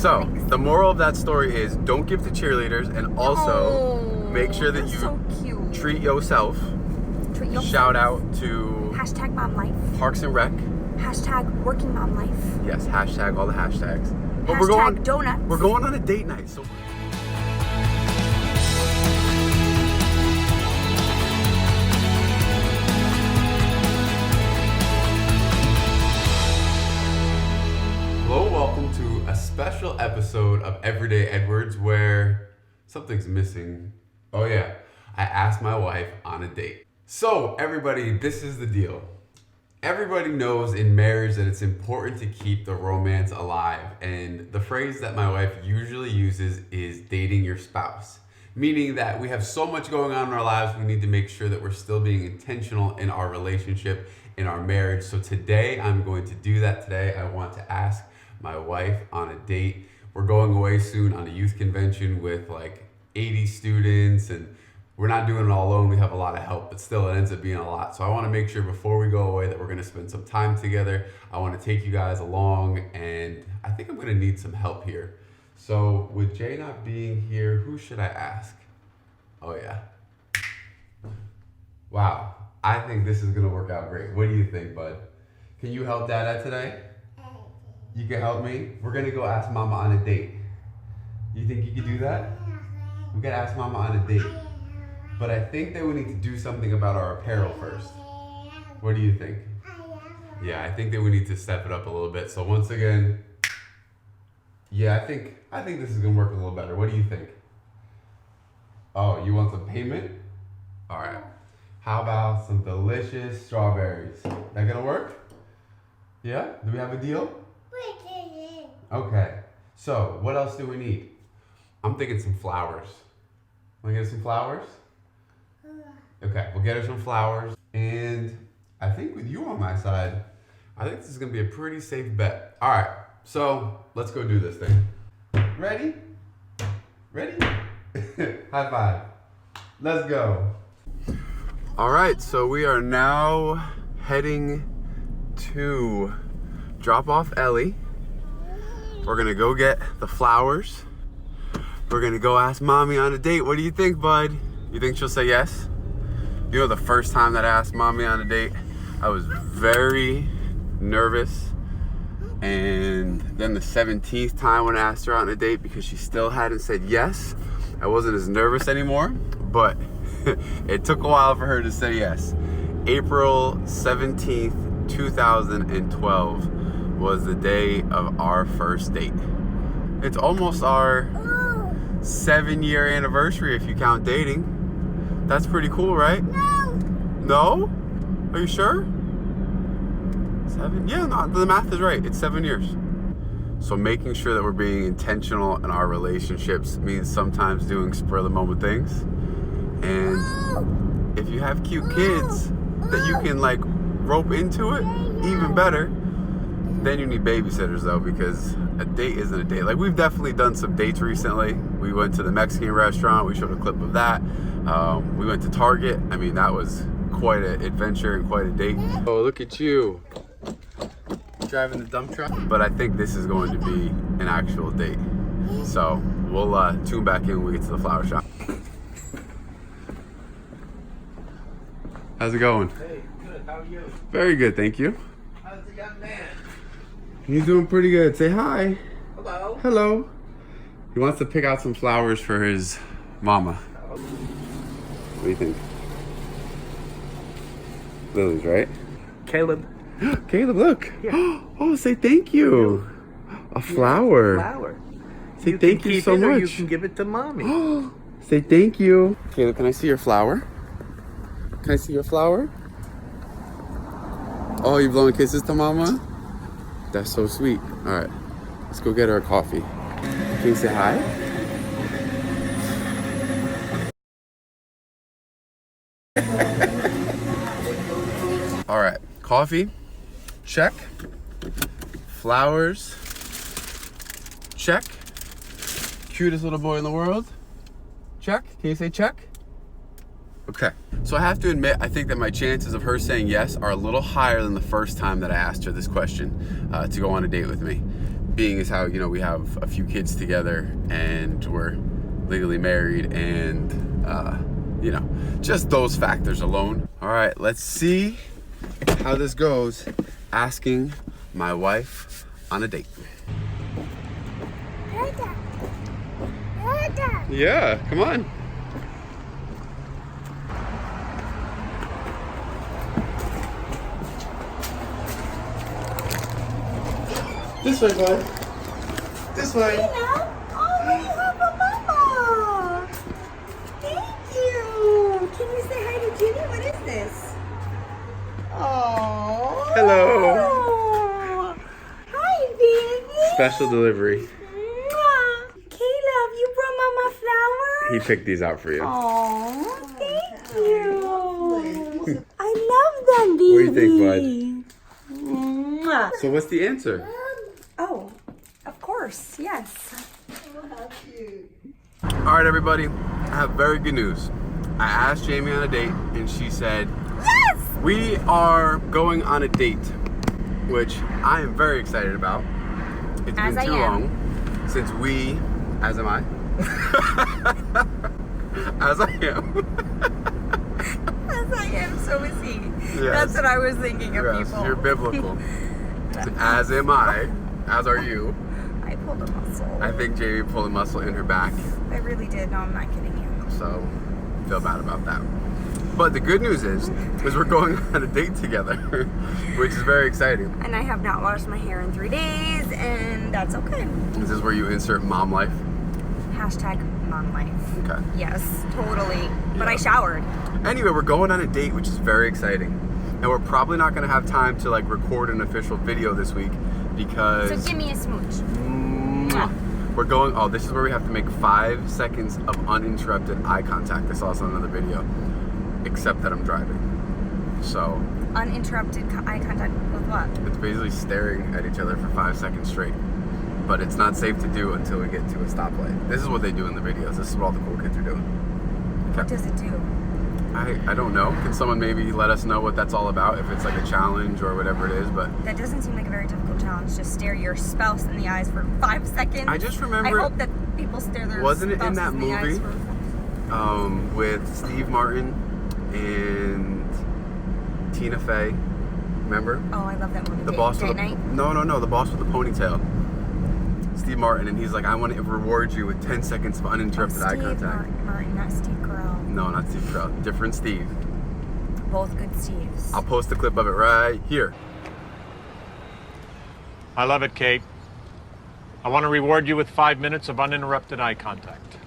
So, the moral of that story is don't give to cheerleaders, and also make sure that you treat yourself. Shout out to hashtag momlife. Parks and Rec. Hashtag working mom life. Yes, hashtag all the hashtags. But hashtag donuts. We're going on a date night, so. Hello, welcome to a special episode of Everyday Edwards where something's missing. Oh yeah, I asked my wife on a date. So everybody, this is the deal. Everybody knows in marriage that it's important to keep the romance alive, and the phrase that my wife usually uses is dating your spouse, meaning that we have so much going on in our lives, we need to make sure that we're still being intentional in our relationship, in our marriage. So today I'm going to do that. Today I want to ask my wife on a date. We're going away soon on a youth convention with like 80 students, and we're not doing it all alone. We have a lot of help, but still it ends up being a lot. So I want to make sure before we go away that we're going to spend some time together. I want to take you guys along, and I think I'm going to need some help here. So with Jay not being here, who should I ask? Oh yeah. Wow. I think this is going to work out great. What do you think, bud? Can you help Dada today? You can help me? We're going to go ask Mama on a date. You think you can do that? We got to ask Mama on a date. But I think that we need to do something about our apparel first. What do you think? Yeah, I think that we need to step it up a little bit. So once again, yeah, I think this is gonna work a little better. What do you think? Oh, you want some payment? All right. How about some delicious strawberries? That gonna work? Yeah? Do we have a deal? Okay. So what else do we need? I'm thinking some flowers. Want to get some flowers? Okay, we'll get her some flowers. And I think with you on my side, I think this is going to be a pretty safe bet. All right, so let's go do this thing. Ready? Ready? High five. Let's go. All right, so we are now heading to drop off Ellie. We're going to go get the flowers. We're going to go ask Mommy on a date. What do you think, bud? You think she'll say yes? You know, the first time that I asked Mommy on a date, I was very nervous. And then the 17th time when I asked her on a date, because she still hadn't said yes, I wasn't as nervous anymore. But it took a while for her to say yes. April 17th, 2012 was the day of our first date. It's almost our 7-year anniversary if you count dating. That's pretty cool, right? No? Are you sure? 7? Yeah, no, the math is right. It's 7 years. So making sure that we're being intentional in our relationships means sometimes doing spur of the moment things. And if you have cute kids that you can like rope into it, even better. Then you need babysitters though, because a date isn't a date. Like, we've definitely done some dates recently. We went to the Mexican restaurant. We showed a clip of that. We went to Target. I mean, that was quite an adventure and quite a date. Oh, look at you driving the dump truck. But I think this is going to be an actual date. So we'll tune back in when we get to the flower shop. How's it going? Hey, good. How are you? Very good, thank you. How's the young man? He's doing pretty good. Say hi. Hello. Hello. He wants to pick out some flowers for his mama. What do you think? Lilies, right? Caleb. Caleb, look. Yeah. Oh, say thank you. A flower. Flower. Say thank you so much. Or you can give it to mommy. Say thank you. Caleb, can I see your flower? Can I see your flower? Oh, you blowing kisses to mama? That's so sweet. All right, let's go get her a coffee. Can you say hi? All right, coffee, check. Flowers, check. Cutest little boy in the world, check. Can you say check? Okay, so I have to admit, I think that my chances of her saying yes are a little higher than the first time that I asked her this question to go on a date with me. being as how, we have a few kids together and we're legally married and, just those factors alone. All right, let's see how this goes. Asking my wife on a date. Yeah, come on. This way, bud. This way. Hello. Oh, you have a mama. Thank you. Can you say hi to Jimmy? What is this? Oh. Hello. Hi, baby. Special delivery. Mwah. Caleb, you brought Mama flowers? He picked these out for you. Oh, thank you. I love them, baby. What do you think, bud? Mwah. So what's the answer? Oh, of course, yes. All right, everybody. I have very good news. I asked Jamie on a date, and she said, Yes! we are going on a date, which I am very excited about. It's As been I too am. long since we, as am I, as I am. As I am, so is he. Yes. That's what I was thinking of Yes, people. you're biblical. As am I, as are you. I pulled a muscle. I think Jamie pulled a muscle in her back, I really did. No, I'm not kidding you. so feel bad about that. But the good news is we're going on a date together, which is very exciting. And I have not washed my hair in 3 days, and that's okay. This is where you insert mom life. Hashtag momlife. Okay. Yes, totally. But I showered. Anyway, we're going on a date, which is very exciting. And we're probably not going to have time to record an official video this week because So give me a smooch. we're going, this is where we have to make 5 seconds of uninterrupted eye contact. I saw this on another video, except that I'm driving. So Uninterrupted eye contact with what? it's basically staring at each other for 5 seconds straight. But it's not safe to do until we get to a stoplight. This is what they do in the videos. This is what all the cool kids are doing. What does it do? I don't know. Can someone maybe let us know what that's all about? If it's like a challenge or whatever it is, but That doesn't seem like a very difficult challenge. Just stare your spouse in the eyes for 5 seconds. I just remember- I hope that people stare their Wasn't it in spouses that the eyes movie? for- With Steve Martin and Tina Fey. Remember? Oh, I love that movie. The boss Date with the night. No, the boss with the ponytail. Steve Martin, and he's like, I want to reward you with 10 seconds of uninterrupted eye contact. Martin, not Steve Carell. No, not Steve Carell. Different Steve. Both good Steves. I'll post a clip of it right here. I love it, Kate. I want to reward you with 5 minutes of uninterrupted eye contact.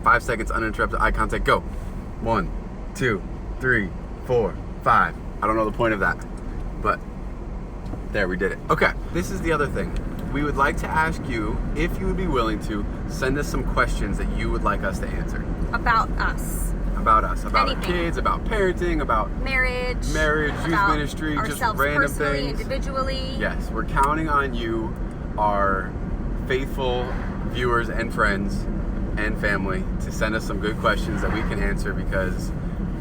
5 seconds uninterrupted eye contact. Go. 1, 2, 3, 4, 5. I don't know the point of that, but there, we did it. Okay, this is the other thing. We would like to ask you if you would be willing to send us some questions that you would like us to answer. About us. About us, about our Anything. kids, about parenting, about Marriage, youth about ministry, just ourselves random personally, things. individually. Yes, we're counting on you, our faithful viewers and friends and family, to send us some good questions that we can answer, because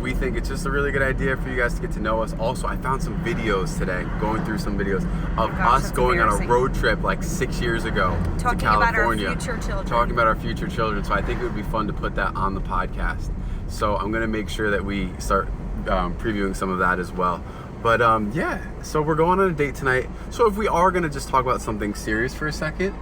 we think it's just a really good idea for you guys to get to know us. Also, I found some videos today, going through some videos of Gosh, us that's going on a embarrassing. road trip 6 years ago Talking to about our California. future children. Talking about our future children. So I think it would be fun to put that on the podcast. So I'm going to make sure that we start previewing some of that as well. But yeah, so we're going on a date tonight. So if we are going to just talk about something serious for a second,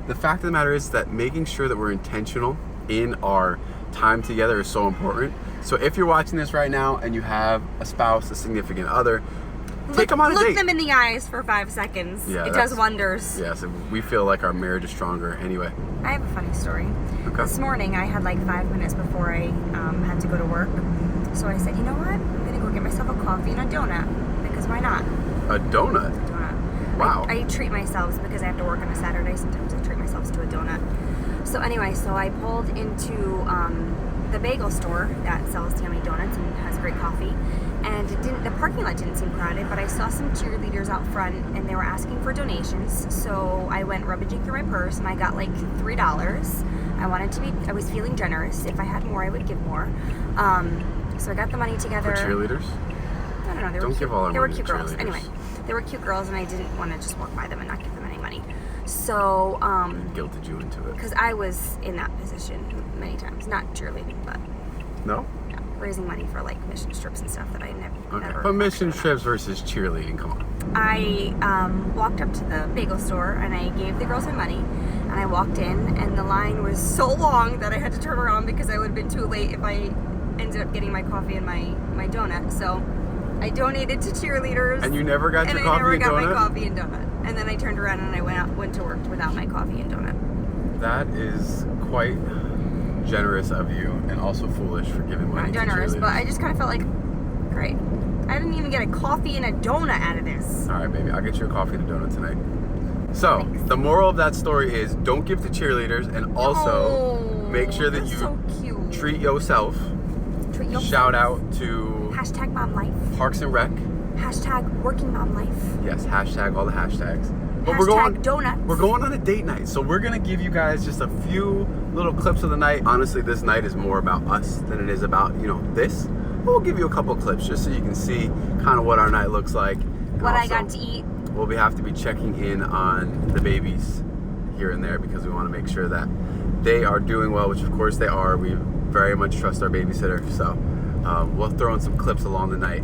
the fact of the matter is that making sure that we're intentional in our time together is so important. So if you're watching this right now and you have a spouse, a significant other, take them on a date. Look them in the eyes for 5 seconds. Yeah, it that's- does wonders. Yes, we feel like our marriage is stronger anyway. I have a funny story. Okay. This morning, I had 5 minutes before I had to go to work. So I said, you know what? I'm going to go get myself a coffee and a donut. Because why not? A donut? Donut. Wow. I treat myself because I have to work on a Saturday. Sometimes I treat myself to a donut. So anyway, I pulled into the bagel store that sells yummy donuts and has great coffee. And the parking lot didn't seem crowded, but I saw some cheerleaders out front and they were asking for donations. So I went rummaging through my purse and I got $3. I was feeling generous. If I had more, I would give more. So I got the money together. For cheerleaders? No, don't know. They were Don't cute. give all our They were money to cute girls. cheerleaders. Anyway, they were cute girls, and I didn't want to just walk by them and not give them any money. So, Guilted you into it. because I was in that position many times, not cheerleading, but No? yeah, raising money for like mission trips and stuff that I never. But mission trips versus cheerleading, come on. I walked up to the bagel store and I gave the girls my money, and I walked in, and the line was so long that I had to turn around because I would have been too late if I ended up getting my coffee and my donut. So I donated to cheerleaders. And you never got your coffee and donut? And I never got my coffee and donut. And then I turned around and I went to work without my coffee and donut. That is quite generous of you, and also foolish for giving money Not to generous, cheerleaders. but I just kind of felt like, great. I didn't even get a coffee and a donut out of this. All right, baby, I'll get you a coffee and a donut tonight. So, Thanks. the moral of that story is don't give to cheerleaders, and also make sure that they're you so cute. treat yourself. Treat yourself. Shout out to Hashtag mom life. Parks and Rec. Hashtag working mom life. Yes, hashtag all the hashtags. But Hashtag donuts. We're going on a date night, so we're gonna give you guys just a few little clips of the night. Honestly, this night is more about us than it is about, this. We'll give you a couple clips just so you can see kind of what our night looks like. And What I also, got to eat. we'll have to be checking in on the babies here and there because we want to make sure that they are doing well, which of course they are. We very much trust our babysitter, so we'll throw in some clips along the night.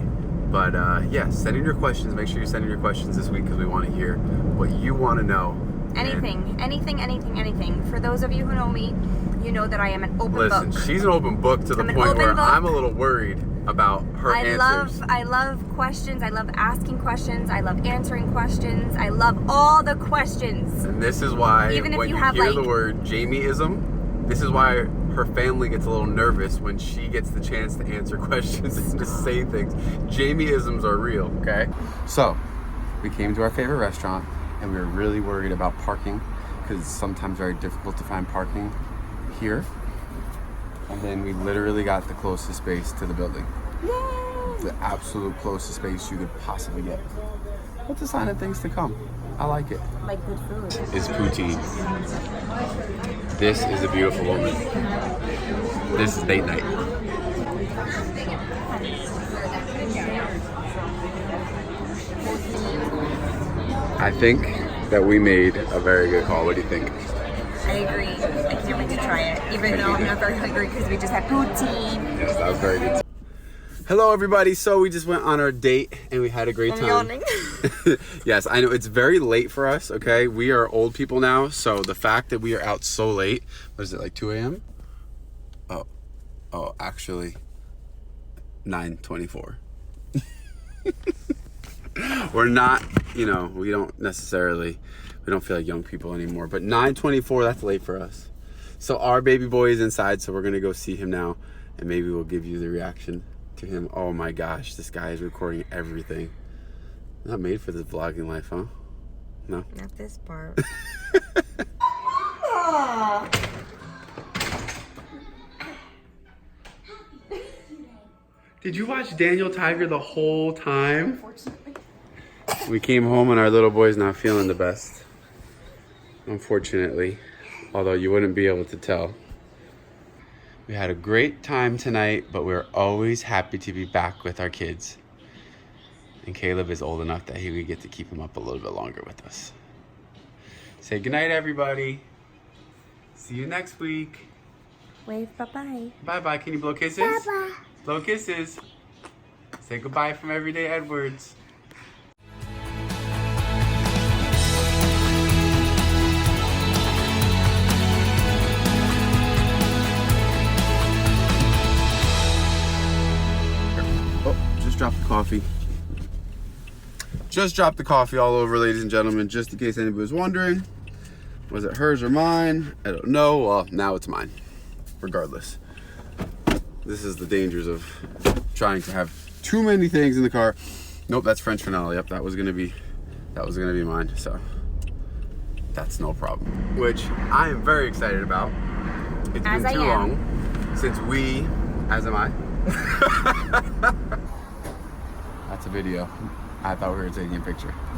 But yeah, send in your questions. Make sure you send in your questions this week because we want to hear what you want to know. Anything. For those of you who know me, you know that I am an open Listen, book. she's an open book to the I'm an point open where book. I'm a little worried about her answers. I love questions. I love asking questions. I love answering questions. I love all the questions. And this is why Even if when you you have, hear like- the word Jaime-ism, this is why her family gets a little nervous when she gets the chance to answer questions and to say things. Jaime-isms are real, okay? So, we came to our favorite restaurant, and we were really worried about parking because it's sometimes very difficult to find parking here. And then we literally got the closest space to the building. Yay! The absolute closest space you could possibly get. What's a sign of things to come? I like it. Like good food. Is poutine. This is a beautiful woman. This is date night. I think that we made a very good call. What do you think? I agree. I can't wait to try it, even though I'm not very hungry because we just had poutine. Yes, that was very good. Hello, everybody. So we just went on our date and we had a great I'm time. yawning. Yes, I know it's very late for us, okay? We are old people now, so the fact that we are out so late, what is it, like 2 a.m.? Oh, actually, 9:24. We're not, we don't feel like young people anymore, but 9:24, that's late for us. So our baby boy is inside, so we're gonna go see him now, and maybe we'll give you the reaction to him. Oh my gosh, this guy is recording everything. Not made for this vlogging life, huh? No? Not this part. Did you watch Daniel Tiger the whole time? We came home and our little boy's not feeling the best. Unfortunately. Although you wouldn't be able to tell. We had a great time tonight, but we're always happy to be back with our kids. And Caleb is old enough that we get to keep him up a little bit longer with us. Say goodnight, everybody. See you next week. Wave bye-bye. Bye-bye. Can you blow kisses? Bye-bye. Blow kisses. Say goodbye from Everyday Edwards. Oh, just dropped the coffee. Just dropped the coffee all over, ladies and gentlemen, just in case anybody was wondering. Was it hers or mine? I don't know. Well, now it's mine, regardless. This is the dangers of trying to have too many things in the car. Nope, that's French vanilla. Yep, that was gonna be mine. So that's no problem. Which I am very excited about. It's As been I too am. long since we, as am I. That's a video. I thought we were taking a picture.